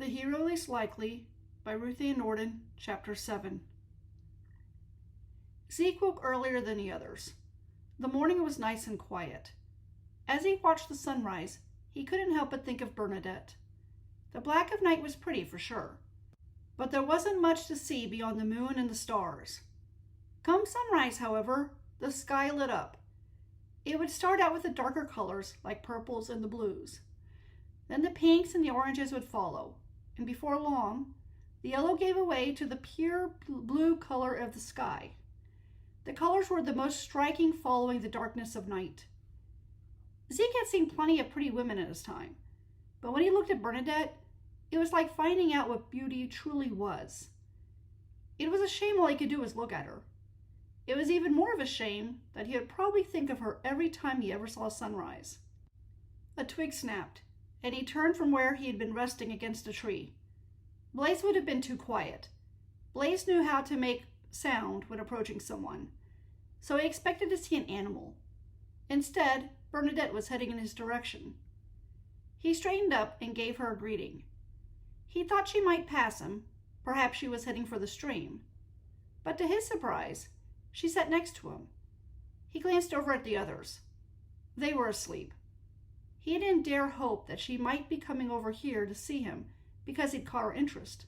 The Hero Least Likely by Ruth and Nordin, Chapter 7. Zeke woke earlier than the others. The morning was nice and quiet. As he watched the sunrise, he couldn't help but think of Bernadette. The black of night was pretty for sure, but there wasn't much to see beyond the moon and the stars. Come sunrise, however, the sky lit up. It would start out with the darker colors like purples and the blues. Then the pinks and the oranges would follow, and before long, the yellow gave way to the pure blue color of the sky. The colors were the most striking following the darkness of night. Zeke had seen plenty of pretty women in his time, but when he looked at Bernadette, it was like finding out what beauty truly was. It was a shame all he could do was look at her. It was even more of a shame that he would probably think of her every time he ever saw sunrise. A twig snapped, and he turned from where he had been resting against a tree. Blaze would have been too quiet. Blaze knew how to make sound when approaching someone, so he expected to see an animal. Instead, Bernadette was heading in his direction. He straightened up and gave her a greeting. He thought she might pass him, perhaps she was heading for the stream. But to his surprise, she sat next to him. He glanced over at the others. They were asleep. He didn't dare hope that she might be coming over here to see him because he'd caught her interest.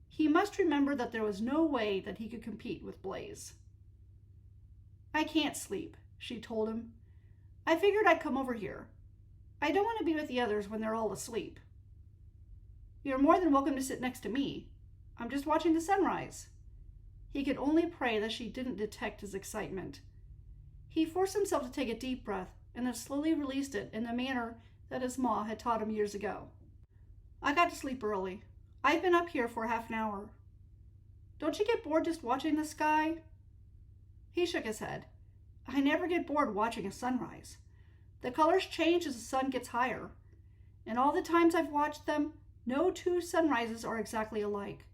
He must remember that there was no way that he could compete with Blaze. "I can't sleep," she told him. "I figured I'd come over here. I don't want to be with the others when they're all asleep." "You're more than welcome to sit next to me. I'm just watching the sunrise." He could only pray that she didn't detect his excitement. He forced himself to take a deep breath and then slowly released it in the manner that his ma had taught him years ago. "I got to sleep early. I've been up here for half an hour." "Don't you get bored just watching the sky?" He shook his head. "I never get bored watching a sunrise. The colors change as the sun gets higher, and all the times I've watched them, no two sunrises are exactly alike.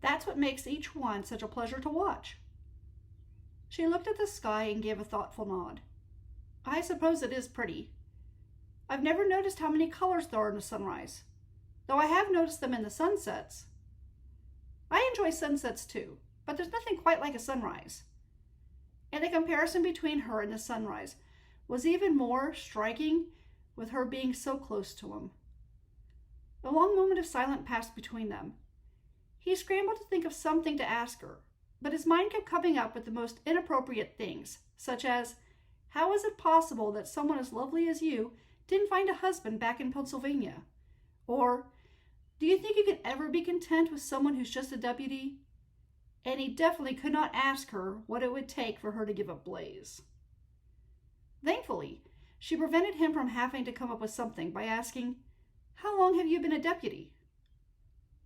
That's what makes each one such a pleasure to watch." She looked at the sky and gave a thoughtful nod. "I suppose it is pretty. I've never noticed how many colors there are in a sunrise, though I have noticed them in the sunsets." "I enjoy sunsets too, but there's nothing quite like a sunrise." And the comparison between her and the sunrise was even more striking with her being so close to him. A long moment of silence passed between them. He scrambled to think of something to ask her, but his mind kept coming up with the most inappropriate things, such as, "How is it possible that someone as lovely as you didn't find a husband back in Pennsylvania?" Or, "Do you think you could ever be content with someone who's just a deputy?" And he definitely could not ask her what it would take for her to give up Blaze. Thankfully, she prevented him from having to come up with something by asking, "How long have you been a deputy?"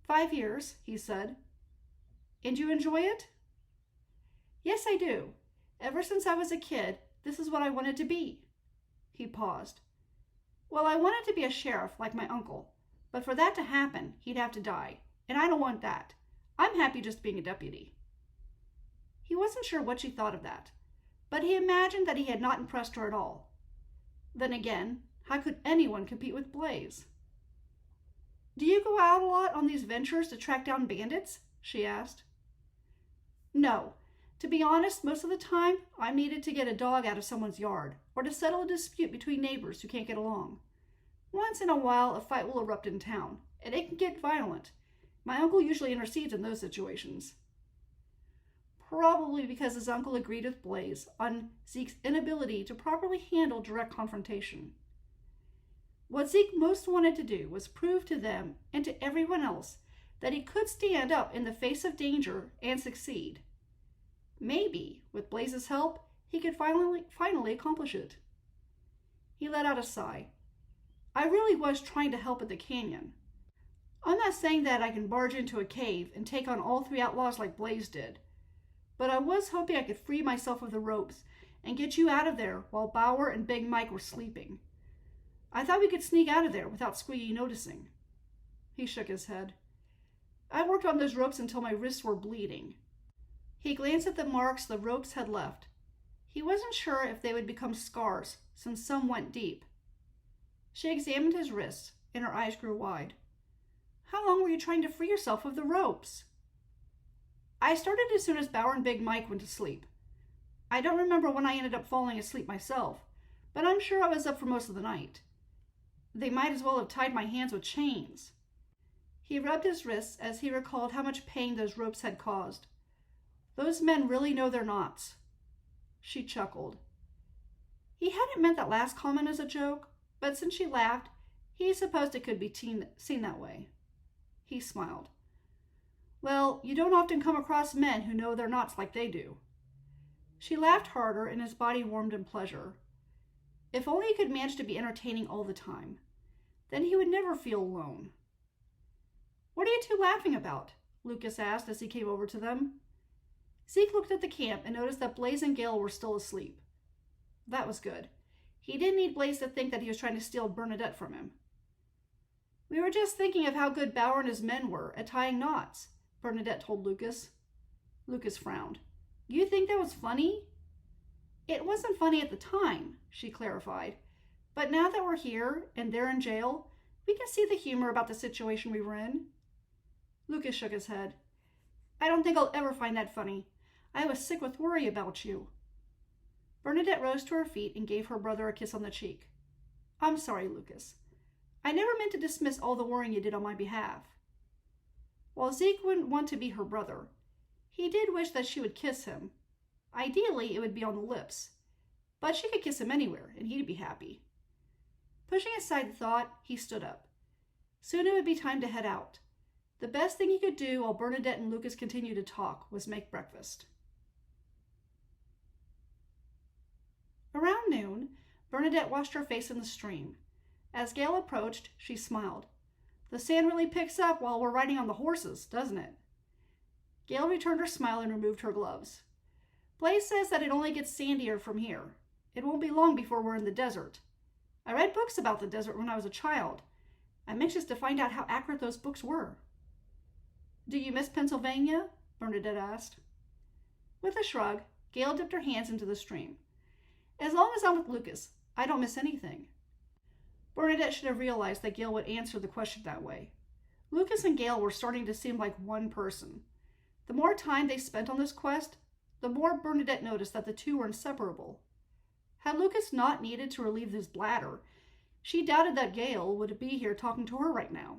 5 years, he said. "And you enjoy it?" "Yes, I do. Ever since I was a kid, this is what I wanted to be." He paused. "Well, I wanted to be a sheriff like my uncle, but for that to happen, he'd have to die, and I don't want that. I'm happy just being a deputy." He wasn't sure what she thought of that, but he imagined that he had not impressed her at all. Then again, how could anyone compete with Blaze? "Do you go out a lot on these ventures to track down bandits?" she asked. "No. To be honest, most of the time, I'm needed to get a dog out of someone's yard, or to settle a dispute between neighbors who can't get along. Once in a while, a fight will erupt in town, and it can get violent. My uncle usually intercedes in those situations." Probably because his uncle agreed with Blaze on Zeke's inability to properly handle direct confrontation. What Zeke most wanted to do was prove to them and to everyone else that he could stand up in the face of danger and succeed. Maybe, with Blaze's help, he could finally accomplish it. He let out a sigh. "I really was trying to help at the canyon. I'm not saying that I can barge into a cave and take on all 3 outlaws like Blaze did, but I was hoping I could free myself of the ropes and get you out of there while Bauer and Big Mike were sleeping. I thought we could sneak out of there without Squeaky noticing." He shook his head. "I worked on those ropes until my wrists were bleeding." He glanced at the marks the ropes had left. He wasn't sure if they would become scars, since some went deep. She examined his wrists, and her eyes grew wide. How long were you trying to free yourself of the ropes? I started as soon as Bauer and Big Mike went to sleep. I don't remember when I ended up falling asleep myself, but I'm sure I was up for most of the night. They might as well have tied my hands with chains. He rubbed his wrists as he recalled how much pain those ropes had caused. Those men really know their knots. She chuckled. He hadn't meant that last comment as a joke, but since she laughed, he supposed it could be seen that way. He smiled. Well, you don't often come across men who know their knots like they do. She laughed harder, and his body warmed in pleasure. If only he could manage to be entertaining all the time. Then he would never feel alone. What are you two laughing about? Lucas asked as he came over to them. Zeke looked at the camp and noticed that Blaze and Gale were still asleep. That was good. He didn't need Blaze to think that he was trying to steal Bernadette from him. We were just thinking of how good Bauer and his men were at tying knots, Bernadette told Lucas. Lucas frowned. You think that was funny? It wasn't funny at the time, she clarified. But now that we're here and they're in jail, we can see the humor about the situation we were in. Lucas shook his head. I don't think I'll ever find that funny. I was sick with worry about you. Bernadette rose to her feet and gave her brother a kiss on the cheek. I'm sorry, Lucas. I never meant to dismiss all the worrying you did on my behalf. While Zeke wouldn't want to be her brother, he did wish that she would kiss him. Ideally, it would be on the lips, but she could kiss him anywhere, and he'd be happy. Pushing aside the thought, he stood up. Soon it would be time to head out. The best thing he could do while Bernadette and Lucas continued to talk was make breakfast. Around noon, Bernadette washed her face in the stream. As Gale approached, she smiled. The sand really picks up while we're riding on the horses, doesn't it? Gale returned her smile and removed her gloves. Blaze says that it only gets sandier from here. It won't be long before we're in the desert. I read books about the desert when I was a child. I'm anxious to find out how accurate those books were. Do you miss Pennsylvania? Bernadette asked. With a shrug, Gale dipped her hands into the stream. As long as I'm with Lucas, I don't miss anything. Bernadette should have realized that Gale would answer the question that way. Lucas and Gale were starting to seem like one person. The more time they spent on this quest, the more Bernadette noticed that the two were inseparable. Had Lucas not needed to relieve his bladder, she doubted that Gale would be here talking to her right now.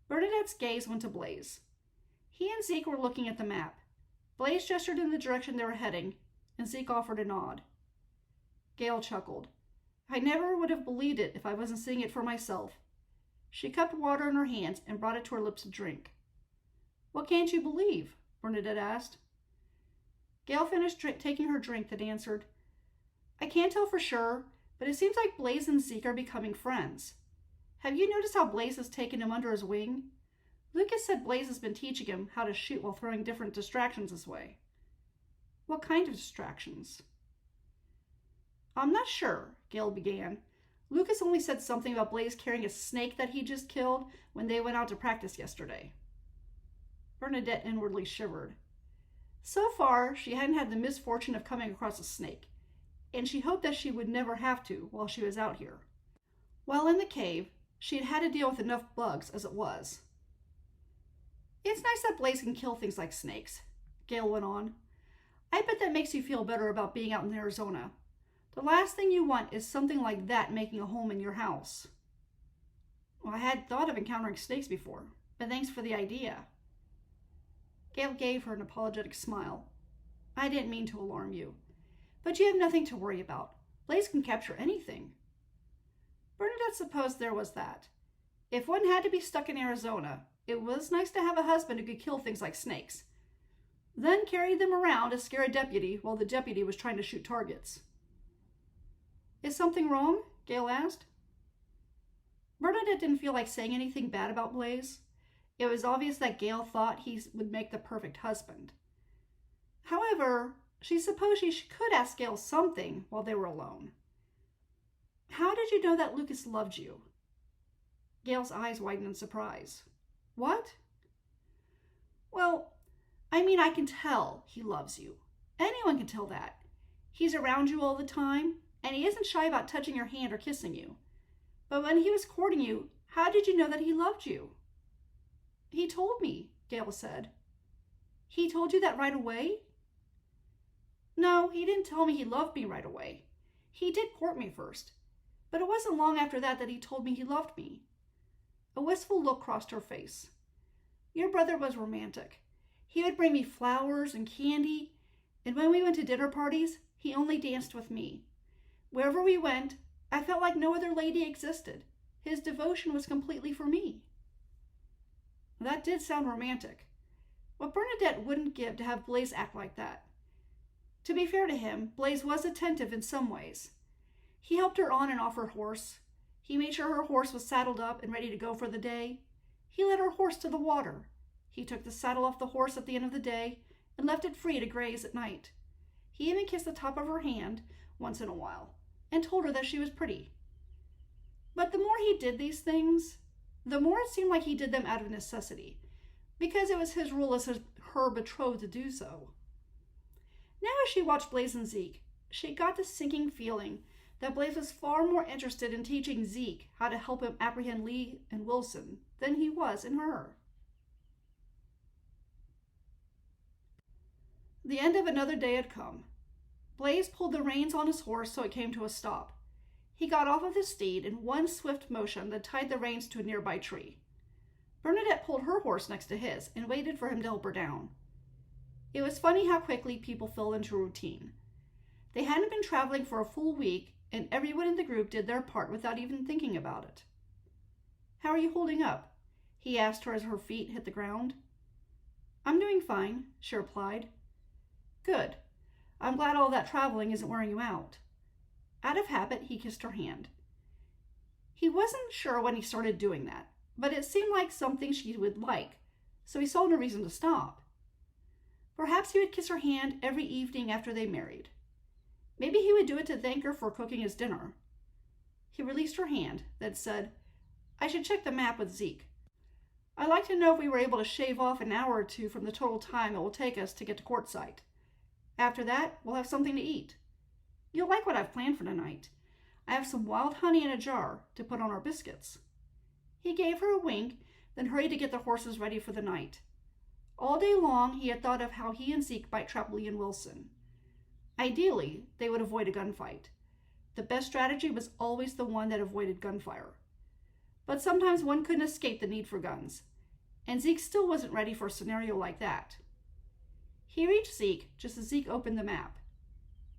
Bernadette's gaze went to Blaze. He and Zeke were looking at the map. Blaze gestured in the direction they were heading, and Zeke offered a nod. Gale chuckled. I never would have believed it if I wasn't seeing it for myself. She cupped water in her hands and brought it to her lips to drink. What can't you believe? Bernadette asked. Gale finished taking her drink and answered, I can't tell for sure, but it seems like Blaze and Zeke are becoming friends. Have you noticed how Blaze has taken him under his wing? Lucas said Blaze has been teaching him how to shoot while throwing different distractions his way. What kind of distractions? I'm not sure, Gale began. Lucas only said something about Blaze carrying a snake that he just killed when they went out to practice yesterday. Bernadette inwardly shivered. So far, she hadn't had the misfortune of coming across a snake, and she hoped that she would never have to while she was out here. While in the cave, she had had to deal with enough bugs as it was. It's nice that Blaze can kill things like snakes, Gale went on. I bet that makes you feel better about being out in Arizona. The last thing you want is something like that making a home in your house. Well, I had thought of encountering snakes before, but thanks for the idea. Gale gave her an apologetic smile. I didn't mean to alarm you, but you have nothing to worry about. Blaze can capture anything. Bernadette supposed there was that. If one had to be stuck in Arizona, it was nice to have a husband who could kill things like snakes, then carry them around to scare a deputy while the deputy was trying to shoot targets. Is something wrong? Gale asked. Bernadette didn't feel like saying anything bad about Blaze. It was obvious that Gale thought he would make the perfect husband. However, she supposed she could ask Gale something while they were alone. How did you know that Lucas loved you? Gale's eyes widened in surprise. What? Well, I mean, I can tell he loves you. Anyone can tell that. He's around you all the time, and he isn't shy about touching your hand or kissing you. But when he was courting you, how did you know that he loved you? He told me, Gail said. He told you that right away? No, he didn't tell me he loved me right away. He did court me first, but it wasn't long after that he told me he loved me. A wistful look crossed her face. Your brother was romantic. He would bring me flowers and candy, and when we went to dinner parties, he only danced with me. Wherever we went, I felt like no other lady existed. His devotion was completely for me. That did sound romantic. What Bernadette wouldn't give to have Blaise act like that. To be fair to him, Blaise was attentive in some ways. He helped her on and off her horse. He made sure her horse was saddled up and ready to go for the day. He led her horse to the water. He took the saddle off the horse at the end of the day and left it free to graze at night. He even kissed the top of her hand once in a while and told her that she was pretty. But the more he did these things, the more it seemed like he did them out of necessity, because it was his role as her betrothed to do so. Now as she watched Blaise and Zeke, she got the sinking feeling that Blaise was far more interested in teaching Zeke how to help him apprehend Lee and Wilson than he was in her. The end of another day had come. Blaise pulled the reins on his horse so it came to a stop. He got off of his steed in one swift motion that tied the reins to a nearby tree. Bernadette pulled her horse next to his and waited for him to help her down. It was funny how quickly people fell into routine. They hadn't been traveling for a full week, and everyone in the group did their part without even thinking about it. How are you holding up? He asked her as her feet hit the ground. I'm doing fine, she replied. Good. I'm glad all that traveling isn't wearing you out. Out of habit, he kissed her hand. He wasn't sure when he started doing that, but it seemed like something she would like, so he saw no reason to stop. Perhaps he would kiss her hand every evening after they married. Maybe he would do it to thank her for cooking his dinner. He released her hand, then said, I should check the map with Zeke. I'd like to know if we were able to shave off an hour or two from the total time it will take us to get to Quartzsite. After that, we'll have something to eat. You'll like what I've planned for tonight. I have some wild honey in a jar to put on our biscuits. He gave her a wink, then hurried to get the horses ready for the night. All day long, he had thought of how he and Zeke might trap Lee and Wilson. Ideally, they would avoid a gunfight. The best strategy was always the one that avoided gunfire. But sometimes one couldn't escape the need for guns, and Zeke still wasn't ready for a scenario like that. He reached Zeke just as Zeke opened the map.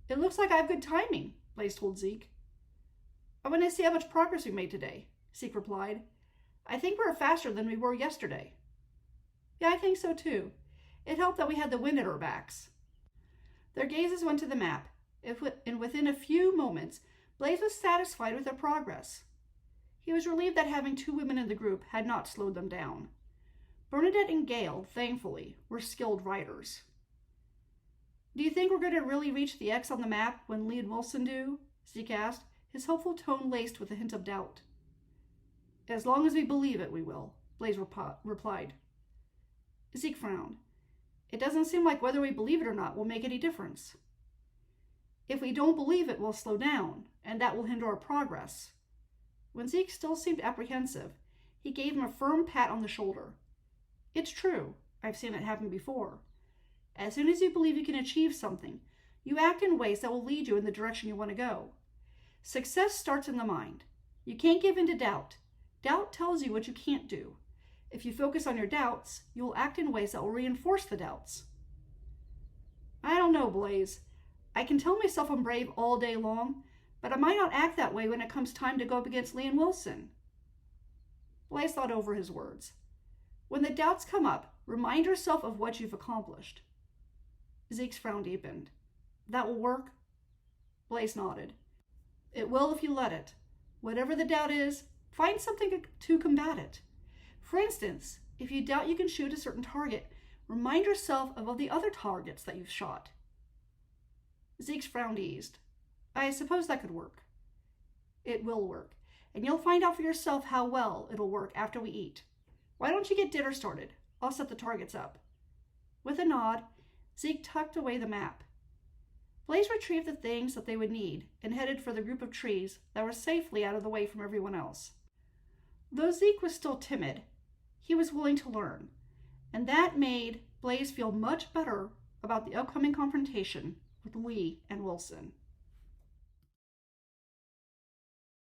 It looks like I have good timing, Blaise told Zeke. I want to see how much progress we made today, Zeke replied. I think we're faster than we were yesterday. Yeah, I think so too. It helped that we had the wind at our backs. Their gazes went to the map, and within a few moments, Blaise was satisfied with their progress. He was relieved that having two women in the group had not slowed them down. Bernadette and Gail, thankfully, were skilled riders. Do you think we're going to really reach the X on the map when Lee and Wilson do? Zeke asked, his hopeful tone laced with a hint of doubt. As long as we believe it, we will, Blaise replied. Zeke frowned. It doesn't seem like whether we believe it or not will make any difference. If we don't believe it, we'll slow down, and that will hinder our progress. When Zeke still seemed apprehensive, he gave him a firm pat on the shoulder. It's true. I've seen it happen before. As soon as you believe you can achieve something, you act in ways that will lead you in the direction you want to go. Success starts in the mind. You can't give in to doubt. Doubt tells you what you can't do. If you focus on your doubts, you will act in ways that will reinforce the doubts. I don't know, Blaise. I can tell myself I'm brave all day long, but I might not act that way when it comes time to go up against Lee and Wilson. Blaise thought over his words. When the doubts come up, remind yourself of what you've accomplished. Zeke's frown deepened. That will work? Blaise nodded. It will if you let it. Whatever the doubt is, find something to combat it. For instance, if you doubt you can shoot a certain target, remind yourself of all the other targets that you've shot. Zeke's frown eased. I suppose that could work. It will work, and you'll find out for yourself how well it'll work after we eat. Why don't you get dinner started? I'll set the targets up. With a nod, Zeke tucked away the map. Blaise retrieved the things that they would need and headed for the group of trees that were safely out of the way from everyone else. Though Zeke was still timid, he was willing to learn, and that made Blaze feel much better about the upcoming confrontation with Lee and Wilson.